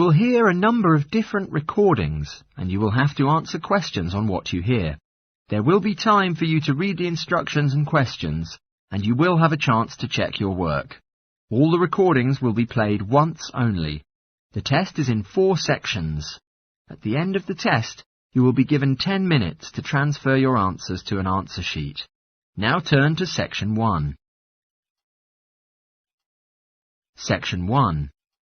will hear a number of different recordings, and you will have to answer questions on what you hear. There will be time for you to read the instructions and questions, and you will have a chance to check your work. All the recordings will be played once only. The test is in 4 sections. At the end of the test, you will be given 10 minutes to transfer your answers to an answer sheet. Now turn to Section 1. Section 1.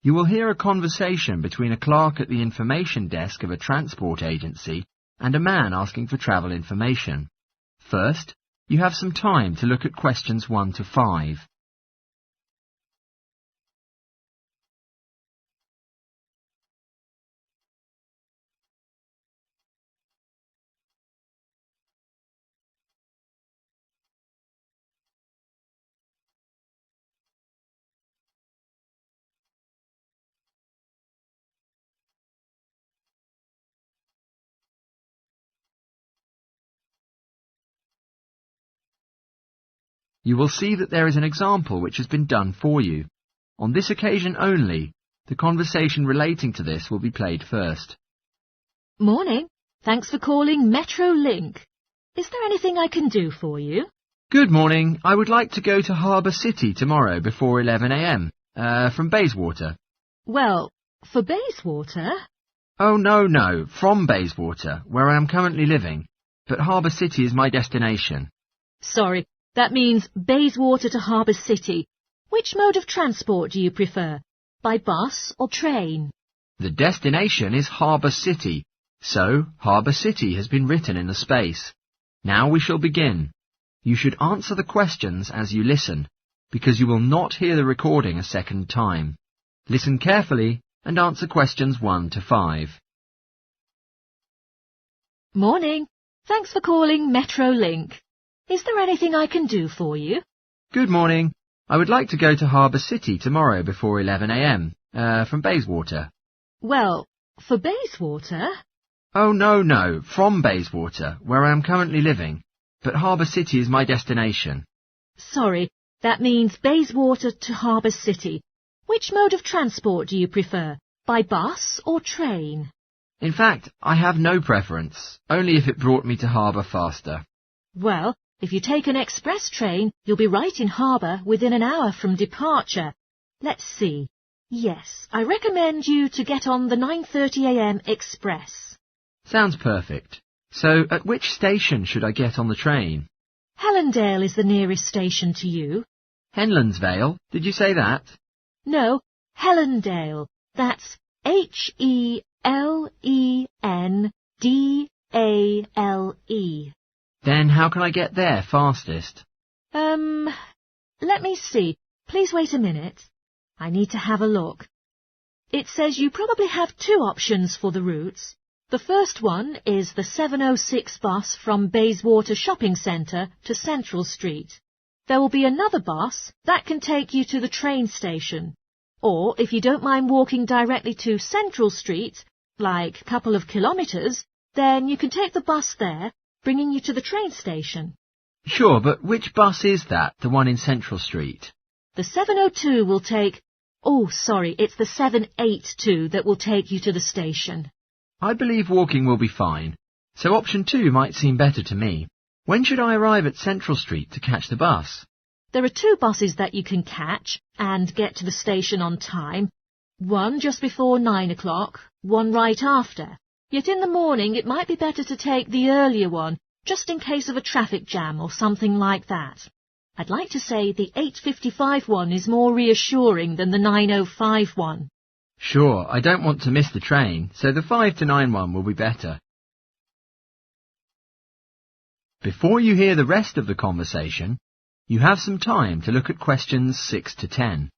You will hear a conversation between a clerk at the information desk of a transport agency and a man asking for travel information. First, you have some time to look at questions 1 to 5. You will see that there is an example which has been done for you. On this occasion only, the conversation relating to this will be played first. Morning. Thanks for calling Metro Link. Is there anything I can do for you? Good morning. I would like to go to Harbour City tomorrow before 11 a.m. From Bayswater. Well, for Bayswater? Oh, no, from Bayswater, where I am currently living. But Harbour City is my destination. Sorry, that means Bayswater to Harbour City. Which mode of transport do you prefer? By bus or train? The destination is Harbour City, so Harbour City has been written in the space. Now we shall begin. You should answer the questions as you listen, because you will not hear the recording a second time. Listen carefully and answer questions 1 to 5. Morning. Thanks for calling Metro Link. Is there anything I can do for you? Good morning. I would like to go to Harbour City tomorrow before 11 a.m. From Bayswater. Well, for Bayswater? Oh, no, from Bayswater, where I am currently living. But Harbour City is my destination. Sorry, that means Bayswater to Harbour City. Which mode of transport do you prefer? By bus or train? In fact, I have no preference, only if it brought me to Harbour faster. Well, if you take an express train, you'll be right in Harbour within an hour from departure. Let's see. Yes, I recommend you to get on the 9:30 a.m. express. Sounds perfect. So, at which station should I get on the train? Helendale is the nearest station to you. Henlonsvale? Did you say that? No, Helendale. That's Helendale. Then how can I get there fastest? Let me see. Please wait a minute. I need to have a look. It says you probably have 2 options for the routes. The first one is the 7:06 bus from Bayswater Shopping Centre to Central Street. There will be another bus that can take you to the train station. Or, if you don't mind walking directly to Central Street, like a couple of kilometres, then you can take the bus there, bringing you to the train station. Sure, but which bus is that, the one in Central Street? The 7:02 will take... Oh, sorry, it's the 7:82 that will take you to the station. I believe walking will be fine, so option 2 might seem better to me. When should I arrive at Central Street to catch the bus? There are 2 buses that you can catch and get to the station on time. One just before 9 o'clock, one right after. Yet in the morning it might be better to take the earlier one, just in case of a traffic jam or something like that. I'd like to say the 8:55 one is more reassuring than the 9:05 one. Sure, I don't want to miss the train, so the 5 to 9 one will be better. Before you hear the rest of the conversation, you have some time to look at questions 6 to 10.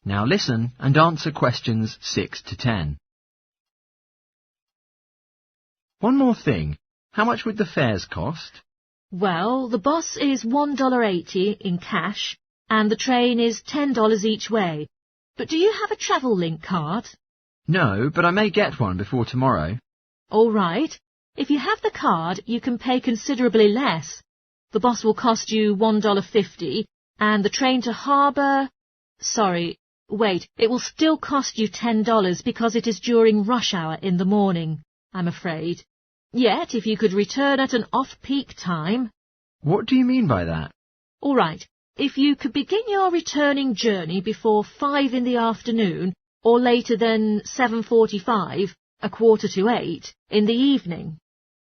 Now listen and answer questions 6 to 10. One more thing. How much would the fares cost? Well, the bus is $1.80 in cash, and the train is $10 each way. But do you have a travel link card? No, but I may get one before tomorrow. All right. If you have the card, you can pay considerably less. The bus will cost you $1.50, and the train to Harbour... Sorry, wait, it will still cost you $10 because it is during rush hour in the morning, I'm afraid. Yet, if you could return at an off-peak time... What do you mean by that? All right. If you could begin your returning journey before 5 in the afternoon, or later than 7:45, 7:45 in the evening.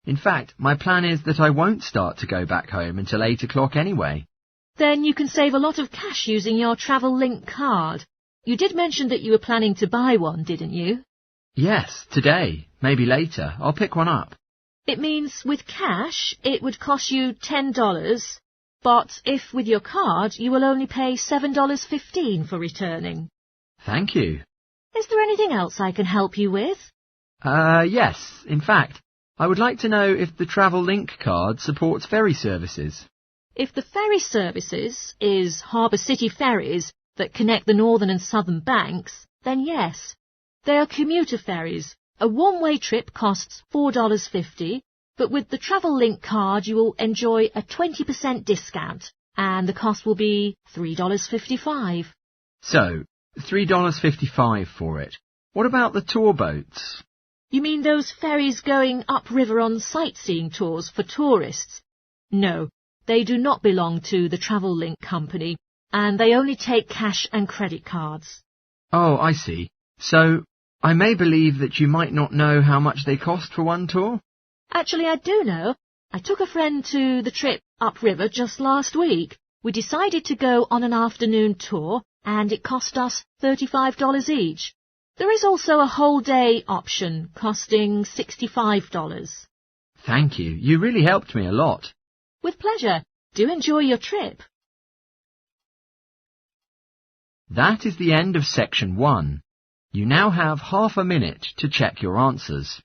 In fact, my plan is that I won't start to go back home until 8 o'clock anyway. Then you can save a lot of cash using your travel link card. You did mention that you were planning to buy one, didn't you? Yes, today. Maybe later. I'll pick one up. It means with cash, it would cost you $10. But if with your card, you will only pay $7.15 for returning. Thank you. Is there anything else I can help you with? Yes. In fact, I would like to know if the Travel Link card supports ferry services. If the ferry services is Harbour City ferries that connect the northern and southern banks, then yes. They are commuter ferries. A one-way trip costs $4.50. But with the Travel Link card, you will enjoy a 20% discount, and the cost will be $3.55. So, $3.55 for it. What about the tour boats? You mean those ferries going upriver on sightseeing tours for tourists? No, they do not belong to the Travel Link company, and they only take cash and credit cards. Oh, I see. So, I may believe that you might not know how much they cost for one tour? Actually, I do know. I took a friend to the trip upriver just last week. We decided to go on an afternoon tour, and it cost us $35 each. There is also a whole day option, costing $65. Thank you. You really helped me a lot. With pleasure. Do enjoy your trip. That is the end of section 1. You now have half a minute to check your answers.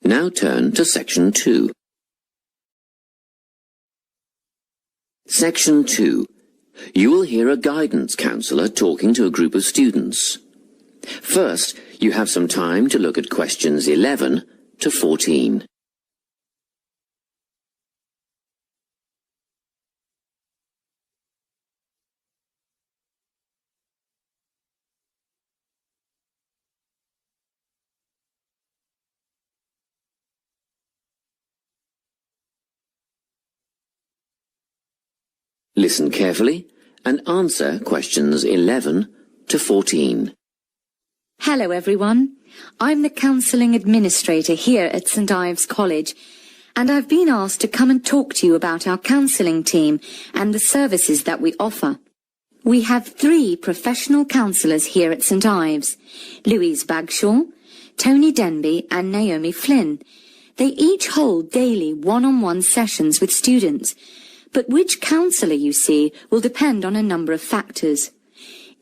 Now turn to Section 2. Section 2. You will hear a guidance counsellor talking to a group of students. First, you have some time to look at questions 11 to 14. Listen carefully and answer questions 11 to 14. Hello everyone. I'm the Counselling Administrator here at St Ives College, and I've been asked to come and talk to you about our counselling team and the services that we offer. We have 3 professional counsellors here at St Ives, Louise Bagshaw, Tony Denby and Naomi Flynn. They each hold daily one-on-one sessions with students, but which counsellor you see will depend on a number of factors.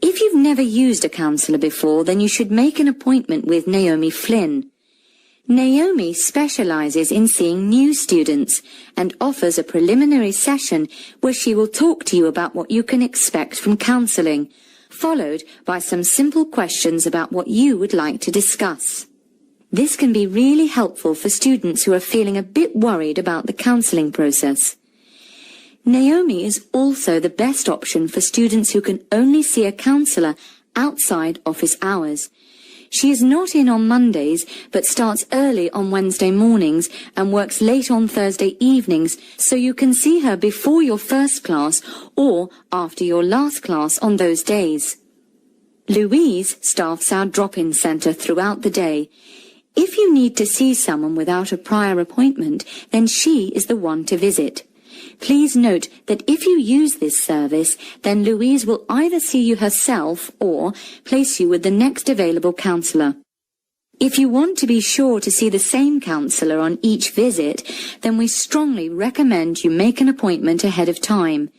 If you've never used a counsellor before, then you should make an appointment with Naomi Flynn. Naomi specialises in seeing new students and offers a preliminary session where she will talk to you about what you can expect from counselling, followed by some simple questions about what you would like to discuss. This can be really helpful for students who are feeling a bit worried about the counselling process. Naomi is also the best option for students who can only see a counsellor outside office hours. She is not in on Mondays, but starts early on Wednesday mornings and works late on Thursday evenings, so you can see her before your first class or after your last class on those days. Louise staffs our drop-in centre throughout the day. If you need to see someone without a prior appointment, then she is the one to visit. Please note that if you use this service, then Louise will either see you herself or place you with the next available counsellor. If you want to be sure to see the same counsellor on each visit, then we strongly recommend you make an appointment ahead of time.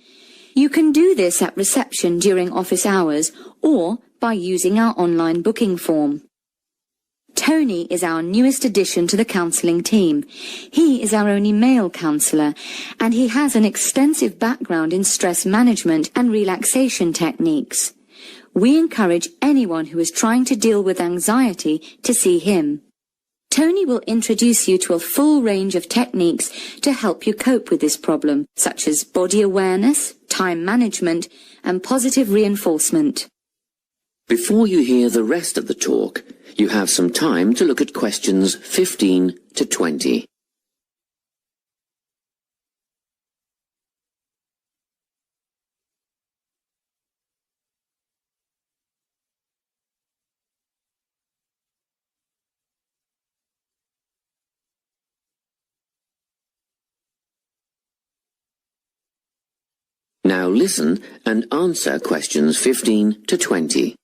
You can do this at reception during office hours or by using our online booking form. Tony is our newest addition to the counselling team. He is our only male counsellor, and he has an extensive background in stress management and relaxation techniques. We encourage anyone who is trying to deal with anxiety to see him. Tony will introduce you to a full range of techniques to help you cope with this problem, such as body awareness, time management, and positive reinforcement. Before you hear the rest of the talk, you have some time to look at questions 15 to 20. Now listen and answer questions 15 to 20.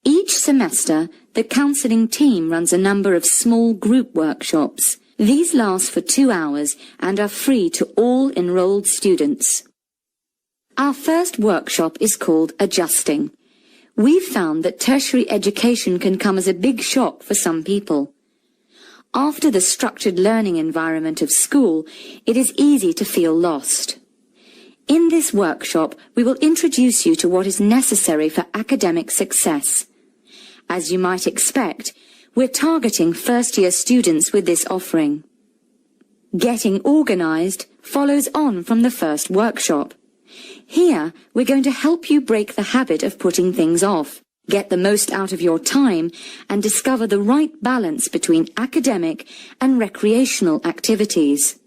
Each semester, the counselling team runs a number of small group workshops. These last for 2 hours and are free to all enrolled students. Our first workshop is called Adjusting. We've found that tertiary education can come as a big shock for some people. After the structured learning environment of school, it is easy to feel lost. In this workshop, we will introduce you to what is necessary for academic success. As you might expect, we're targeting first-year students with this offering. Getting organised follows on from the first workshop. Here, we're going to help you break the habit of putting things off, get the most out of your time, and discover the right balance between academic and recreational activities.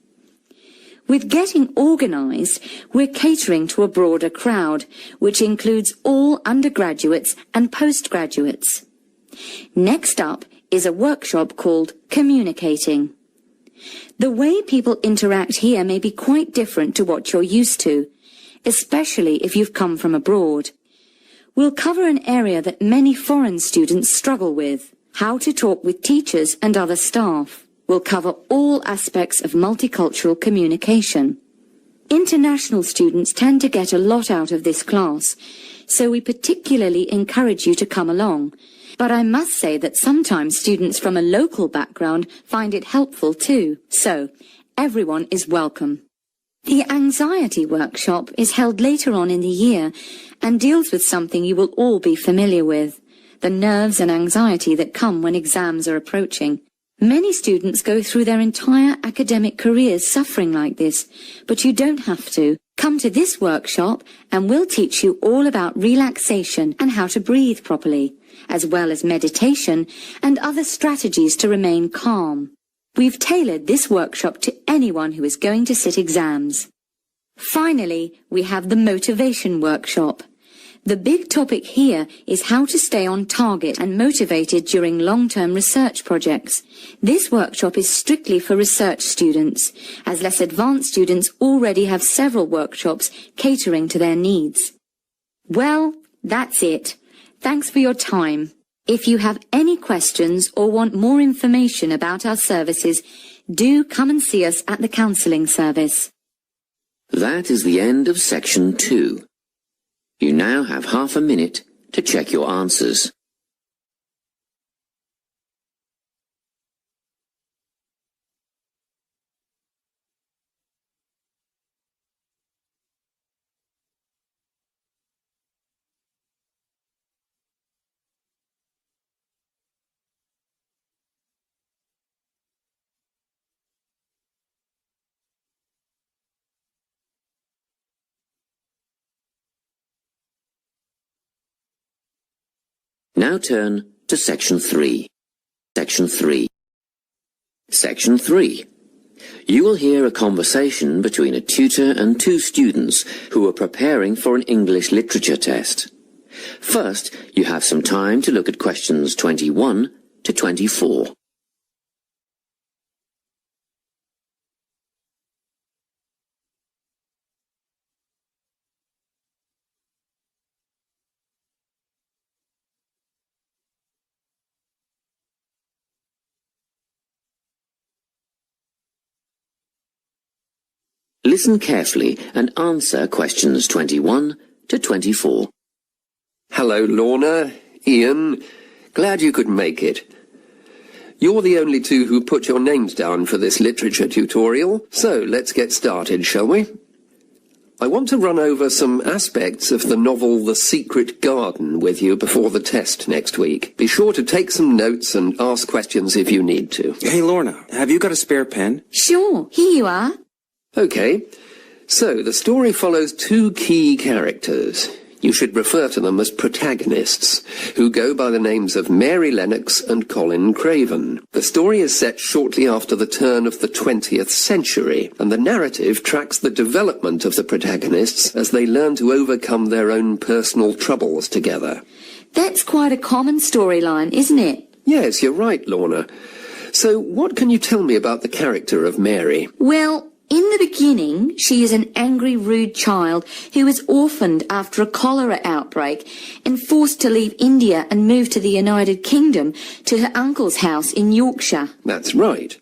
With Getting Organised, we're catering to a broader crowd, which includes all undergraduates and postgraduates. Next up is a workshop called Communicating. The way people interact here may be quite different to what you're used to, especially if you've come from abroad. We'll cover an area that many foreign students struggle with, how to talk with teachers and other staff. We'll cover all aspects of multicultural communication. International students tend to get a lot out of this class, so we particularly encourage you to come along. But I must say that sometimes students from a local background find it helpful too, so everyone is welcome. The anxiety workshop is held later on in the year and deals with something you will all be familiar with, the nerves and anxiety that come when exams are approaching. Many students go through their entire academic careers suffering like this, but you don't have to. Come to this workshop and we'll teach you all about relaxation and how to breathe properly, as well as meditation and other strategies to remain calm. We've tailored this workshop to anyone who is going to sit exams. Finally, we have the motivation workshop. The big topic here is how to stay on target and motivated during long-term research projects. This workshop is strictly for research students, as less advanced students already have several workshops catering to their needs. Well, that's it. Thanks for your time. If you have any questions or want more information about our services, do come and see us at the counselling service. That is the end of section 2. You now have half a minute to check your answers. Now turn to section 3. Section 3. Section 3. You will hear a conversation between a tutor and 2 students who are preparing for an English literature test. First, you have some time to look at questions 21 to 24. Listen carefully and answer questions 21 to 24. Hello, Lorna, Ian. Glad you could make it. You're the only two who put your names down for this literature tutorial, so let's get started, shall we? I want to run over some aspects of the novel The Secret Garden with you before the test next week. Be sure to take some notes and ask questions if you need to. Hey, Lorna, have you got a spare pen? Sure, here you are. Okay, so the story follows two key characters. You should refer to them as protagonists, who go by the names of Mary Lennox and Colin Craven. The story is set shortly after the turn of the 20th century, and the narrative tracks the development of the protagonists as they learn to overcome their own personal troubles together. That's quite a common storyline, isn't it? Yes, you're right, Lorna. So what can you tell me about the character of Mary? Well, in the beginning, she is an angry, rude child who was orphaned after a cholera outbreak and forced to leave India and move to the United Kingdom to her uncle's house in Yorkshire. That's right.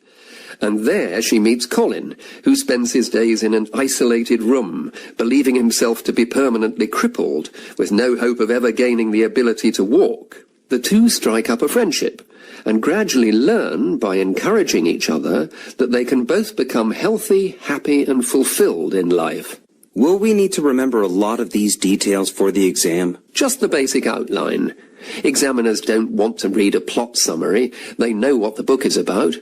And there she meets Colin, who spends his days in an isolated room, believing himself to be permanently crippled, with no hope of ever gaining the ability to walk. The two strike up a friendship, and gradually learn, by encouraging each other, that they can both become healthy, happy, and fulfilled in life. Will we need to remember a lot of these details for the exam? Just the basic outline. Examiners don't want to read a plot summary. They know what the book is about.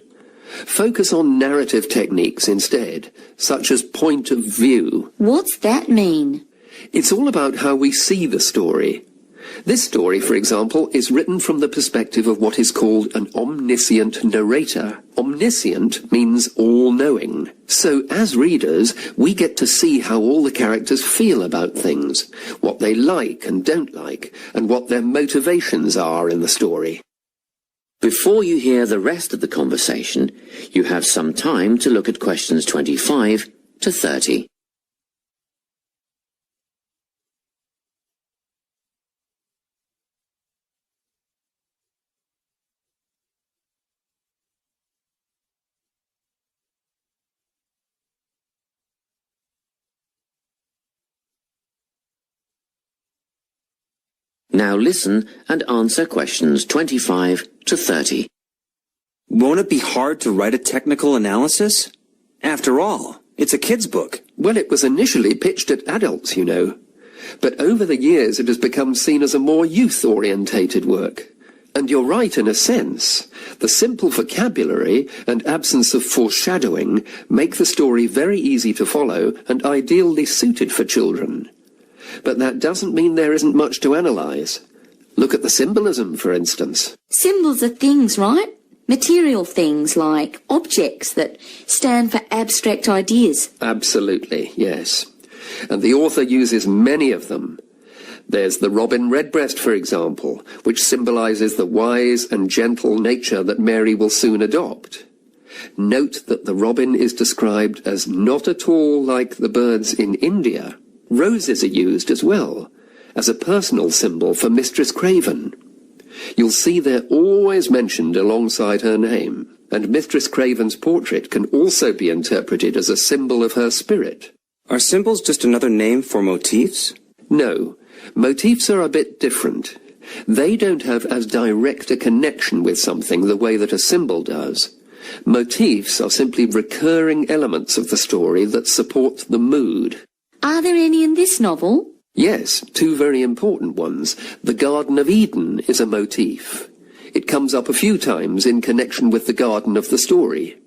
Focus on narrative techniques instead, such as point of view. What's that mean? It's all about how we see the story. This story, for example, is written from the perspective of what is called an omniscient narrator. Omniscient means all-knowing. So, as readers, we get to see how all the characters feel about things, what they like and don't like, and what their motivations are in the story. Before you hear the rest of the conversation, you have some time to look at questions 25 to 30. Now listen and answer questions 25 to 30. Won't it be hard to write a technical analysis? After all, it's a kid's book. Well, it was initially pitched at adults, you know. But over the years it has become seen as a more youth-orientated work. And you're right in a sense. The simple vocabulary and absence of foreshadowing make the story very easy to follow and ideally suited for children. But that doesn't mean there isn't much to analyse. Look at the symbolism, for instance. Symbols are things, right? Material things like objects that stand for abstract ideas. Absolutely, yes. And the author uses many of them. There's the robin redbreast, for example, which symbolises the wise and gentle nature that Mary will soon adopt. Note that the robin is described as not at all like the birds in India. Roses are used as well, as a personal symbol for Mistress Craven. You'll see they're always mentioned alongside her name, and Mistress Craven's portrait can also be interpreted as a symbol of her spirit. Are symbols just another name for motifs? No, motifs are a bit different. They don't have as direct a connection with something the way that a symbol does. Motifs are simply recurring elements of the story that support the mood. Are there any in this novel? Yes, two very important ones. The Garden of Eden is a motif. It comes up a few times in connection with the garden of the story.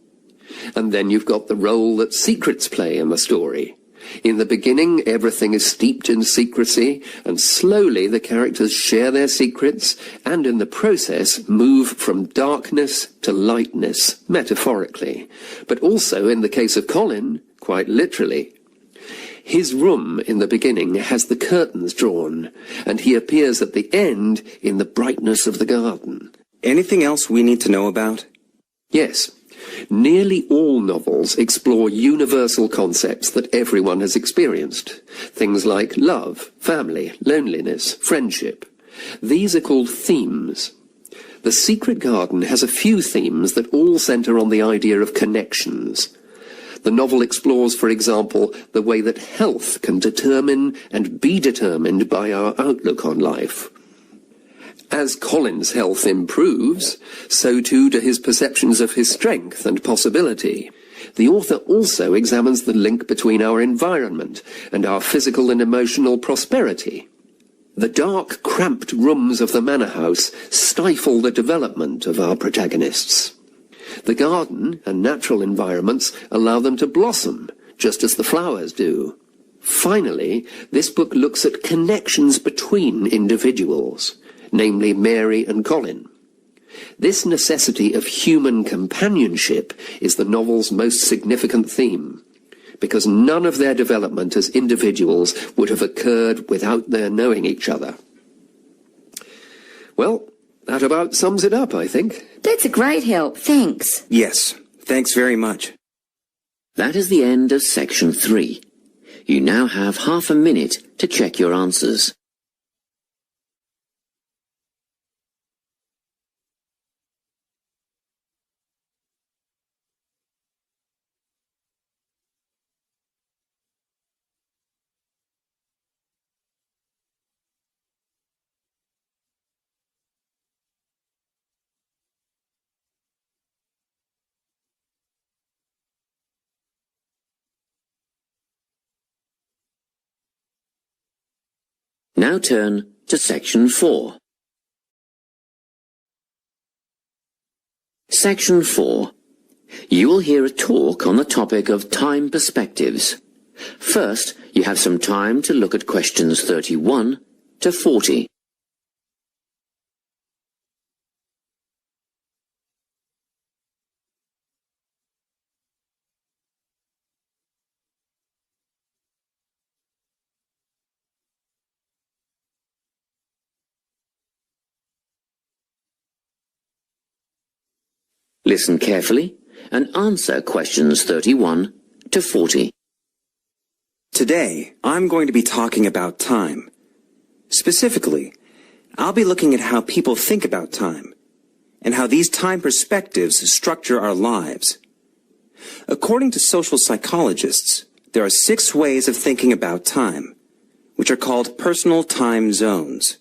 And then you've got the role that secrets play in the story. In the beginning, everything is steeped in secrecy, and slowly the characters share their secrets, and in the process move from darkness to lightness, metaphorically, but also, in the case of Colin, quite literally. His room in the beginning has the curtains drawn, and he appears at the end in the brightness of the garden. Anything else we need to know about? Yes. Nearly all novels explore universal concepts that everyone has experienced. Things like love, family, loneliness, friendship. These are called themes. The Secret Garden has a few themes that all center on the idea of connections. The novel explores, for example, the way that health can determine and be determined by our outlook on life. As Colin's health improves, so too do his perceptions of his strength and possibility. The author also examines the link between our environment and our physical and emotional prosperity. The dark, cramped rooms of the manor house stifle the development of our protagonists. The garden and natural environments allow them to blossom, just as the flowers do. Finally, this book looks at connections between individuals, namely Mary and Colin. This necessity of human companionship is the novel's most significant theme, because none of their development as individuals would have occurred without their knowing each other. Well, that about sums it up, I think. That's a great help, thanks. Yes, thanks very much. That is the end of section 3. You now have half a minute to check your answers. Now turn to section 4. Section 4. You will hear a talk on the topic of time perspectives. First, you have some time to look at questions 31 to 40. Listen carefully and answer questions 31 to 40. Today, I'm going to be talking about time. Specifically, I'll be looking at how people think about time and how these time perspectives structure our lives. According to social psychologists, there are 6 ways of thinking about time, which are called personal time zones.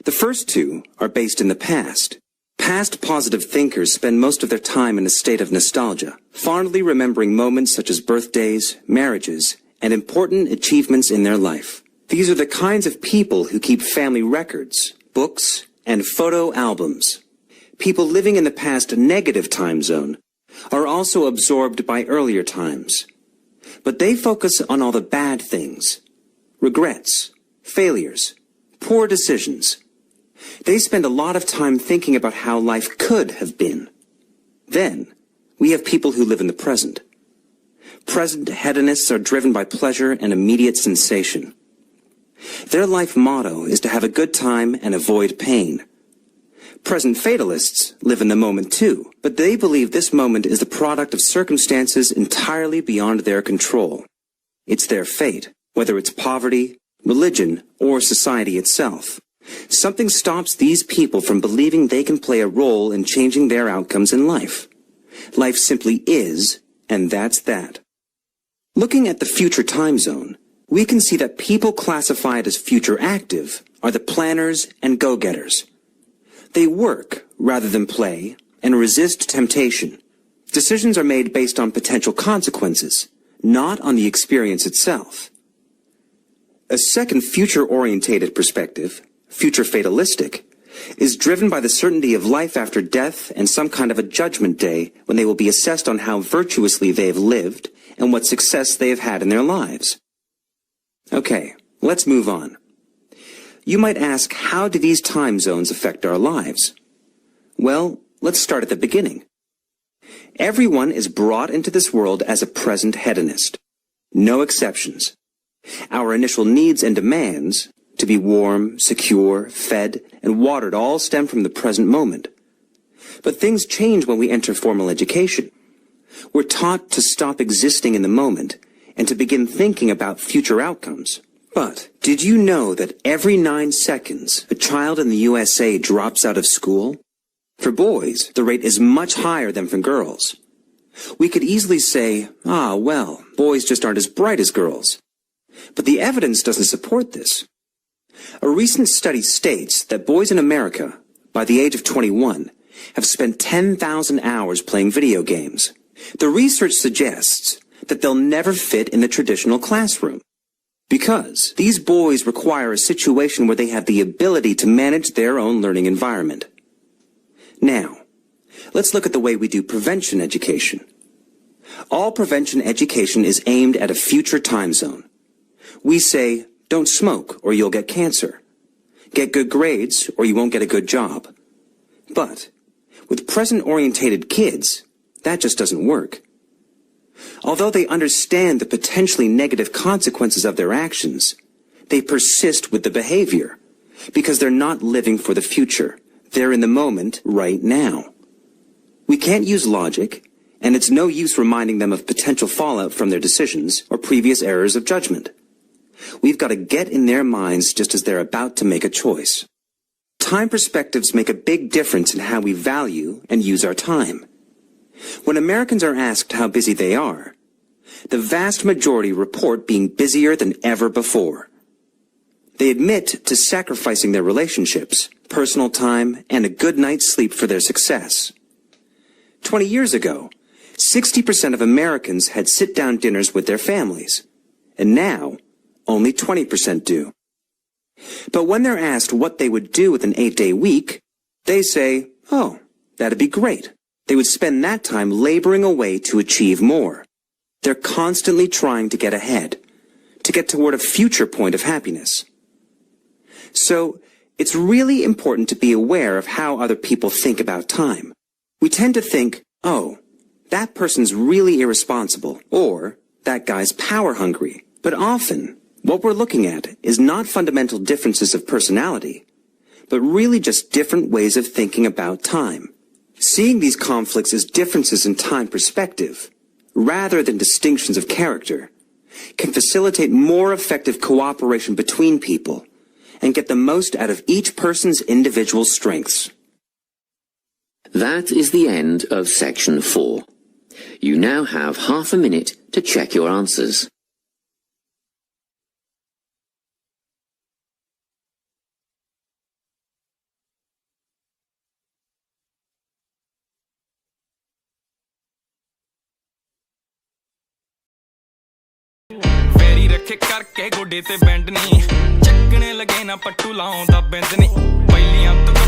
The first 2 are based in the past. Past positive thinkers spend most of their time in a state of nostalgia, fondly remembering moments such as birthdays, marriages, and important achievements in their life. These are the kinds of people who keep family records, books, and photo albums. People living in the past negative time zone are also absorbed by earlier times. But they focus on all the bad things, regrets, failures, poor decisions. They spend a lot of time thinking about how life could have been. Then, we have people who live in the present. Present hedonists are driven by pleasure and immediate sensation. Their life motto is to have a good time and avoid pain. Present fatalists live in the moment too, but they believe this moment is the product of circumstances entirely beyond their control. It's their fate, whether it's poverty, religion, or society itself. Something stops these people from believing they can play a role in changing their outcomes in life. Life simply is, and that's that. Looking at the future time zone, we can see that people classified as future active are the planners and go-getters. They work rather than play and resist temptation. Decisions are made based on potential consequences, not on the experience itself. A second future-orientated perspective, future fatalistic, is driven by the certainty of life after death and some kind of a judgment day when they will be assessed on how virtuously they have lived and what success they have had in their lives. Okay, let's move on. You might ask, how do these time zones affect our lives? Well, let's start at the beginning. Everyone is brought into this world as a present hedonist. No exceptions. Our initial needs and demands, to be warm, secure, fed, and watered, all stem from the present moment. But things change when we enter formal education. We're taught to stop existing in the moment and to begin thinking about future outcomes. But did you know that every 9 seconds a child in the USA drops out of school? For boys, the rate is much higher than for girls. We could easily say, well, boys just aren't as bright as girls. But the evidence doesn't support this. A recent study states that boys in America, by the age of 21, have spent 10,000 hours playing video games. The research suggests that they'll never fit in the traditional classroom, because these boys require a situation where they have the ability to manage their own learning environment. Now, let's look at the way we do prevention education. All prevention education is aimed at a future time zone. We say, don't smoke or you'll get cancer. Get good grades or you won't get a good job. But with present-orientated kids, that just doesn't work. Although they understand the potentially negative consequences of their actions, they persist with the behavior because they're not living for the future. They're in the moment right now. We can't use logic, and it's no use reminding them of potential fallout from their decisions or previous errors of judgment. We've got to get in their minds just as they're about to make a choice. Time perspectives make a big difference in how we value and use our time. When Americans are asked how busy they are, the vast majority report being busier than ever before. They admit to sacrificing their relationships, personal time, and a good night's sleep for their success. 20 years ago, 60% of Americans had sit-down dinners with their families, and now only 20% do. But when they're asked what they would do with an 8-day week, they say, that'd be great. They would spend that time laboring away to achieve more. They're constantly trying to get ahead, to get toward a future point of happiness. So, it's really important to be aware of how other people think about time. We tend to think, that person's really irresponsible, or that guy's power hungry. But often, what we're looking at is not fundamental differences of personality, but really just different ways of thinking about time. Seeing these conflicts as differences in time perspective, rather than distinctions of character, can facilitate more effective cooperation between people and get the most out of each person's individual strengths. That is the end of section 4. You now have half a minute to check your answers. ਫੇਰੀ ਰੱਖੇ ਕਰਕੇ ਗੋਡੇ ਤੇ band ਨਹੀਂ ਚੱਕਣੇ ਲਗੇ ਨਾ ਪੱਟੂ ਲਾਉਂਦਾ ਬਿੰਦ ਨਹੀਂ ਪਹਿਲੀਆਂ ਤੋਂ